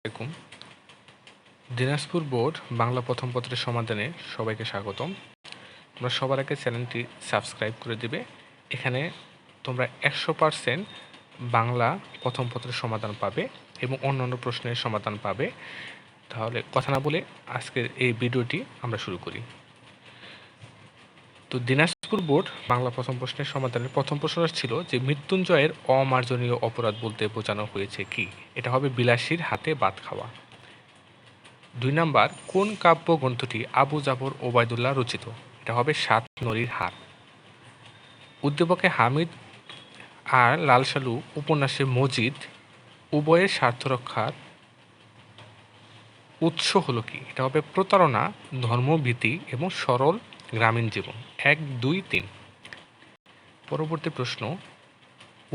আলাইকুম। দিনাজপুর বোর্ড বাংলা প্রথম পত্রের সমাধানে সবাইকে স্বাগতম। তোমরা সবার আগে চ্যানেলটি সাবস্ক্রাইব করে দিবে। এখানে তোমরা 100% বাংলা প্রথম পত্রের সমাধান পাবে এবং অন্যান্য প্রশ্নের সমাধান পাবে। তাহলে কথা না বলে আজকের এই ভিডিওটি আমরা শুরু করি। তো দিনাজপুর বোর্ড বাংলা প্রথম প্রশ্নের সমাধানের প্রথম প্রশ্নটা ছিল যে মৃত্যুঞ্জয়ের অমার্জনীয় অপরাধ বলতে বোঝানো হয়েছে কি? এটা হবে বিলাসীর হাতে ভাত খাওয়া। 2 নাম্বার, কোন কাব্য গ্রন্থটি আবু জাফর ওবায়দুল্লাহ রচিত? এটা হবে সাত নরীর হার। উদ্দীপকে হামিদ আর লাল সালু উপন্যাসে মজিদ উভয়ের স্বার্থ রক্ষার উৎস হলো কি? এটা হবে প্রতারণা, ধর্মভীতি এবং সরল গ্রামীণ জীবন। 1, 2, 3। পরবর্তী প্রশ্ন,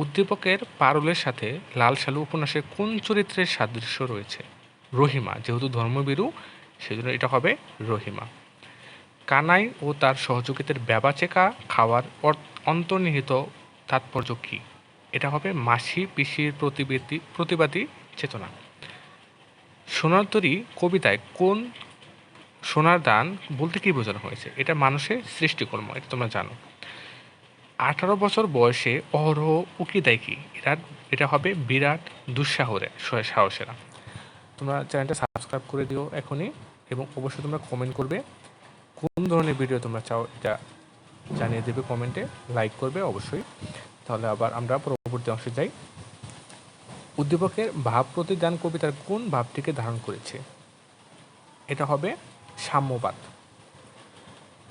উদ্দীপকের পারুলের সাথে লাল সালু উপন্যাসের কোন চরিত্রের সাদৃশ্য রয়েছে? রহিমা, যেহেতু ধর্মভীরু সেজন্য এটা হবে রহিমা। কানাই ও তার সহযোগীদের ব্যাবাচেকা খাওয়ার অন্তর্নিহিত তাৎপর্য কী? এটা হবে মাসি পিসির প্রতিবাদী চেতনা। সোনার তরী কবিতায় কোন সোনার দান বলতে কী বোঝানো হয়েছে? এটা মানুষের সৃষ্টিকর্ম, এটা তোমরা জানো। 18 বছর বয়সে অহরহ উকি দেয় কি? এটা হবে বিরাট সাহসেরা। তোমরা চ্যানেলটা সাবস্ক্রাইব করে দিও এখনই এবং অবশ্যই তোমরা কমেন্ট করবে কোন ধরনের ভিডিও তোমরা চাও, এটা জানিয়ে দেবে কমেন্টে, লাইক করবে অবশ্যই। তাহলে আবার আমরা পরবর্তী অংশে যাই। উদ্দীপকের ভাব প্রতিদান কবিতার কোন ভাবটিকে ধারণ করেছে? এটা হবে সাম্যবাদ।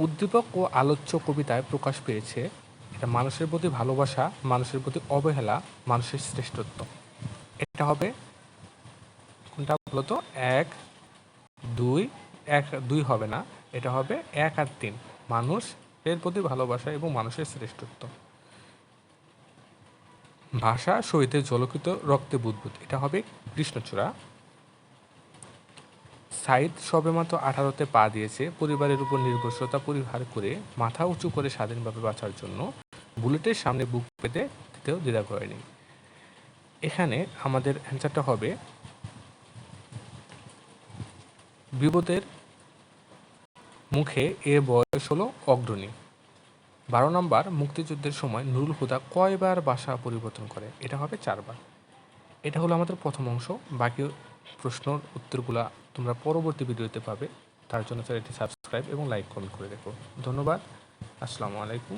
উদ্দীপক ও আলোচ্য কবিতায় প্রকাশ পেয়েছে এটা মানুষের প্রতি ভালোবাসা, মানুষের প্রতি অবহেলা, মানুষের শ্রেষ্ঠত্ব। এটা হবে কোনটা বলতো? 1, 2 হবে না, এটা হবে 1 আর 3, মানুষের প্রতি ভালোবাসা এবং মানুষের শ্রেষ্ঠত্ব। ভাষা সহিতে জলকিত রক্তে বুদবুদ, এটা হবে কৃষ্ণচূড়া। সাইদ সবেমাত্র 18তে পা দিয়েছে, পরিবারের উপর নির্ভরশীলতা পরিহার করে মাথা উঁচু করে স্বাধীনভাবে বাঁচার জন্য বুলেটের সামনে বুক পেতে দিতেও দ্বিধা করেনি। এখানে আমাদের অ্যান্সারটা হবে বিপদের মুখে এ বয়স হলো অগ্রণী। 12 নম্বর, মুক্তিযুদ্ধের সময় নুরুল হুদা কয়বার বাসা পরিবর্তন করে? এটা হবে 4 বার। এটা হলো আমাদের প্রথম অংশ। বাকি প্রশ্নের উত্তরগুলো তোমরা পরবর্তী ভিডিওতে পাবে। তার জন্য চ্যানেলটি সাবস্ক্রাইব এবং লাইক কমেন্ট করে রেখো। ধন্যবাদ। আসসালামু আলাইকুম।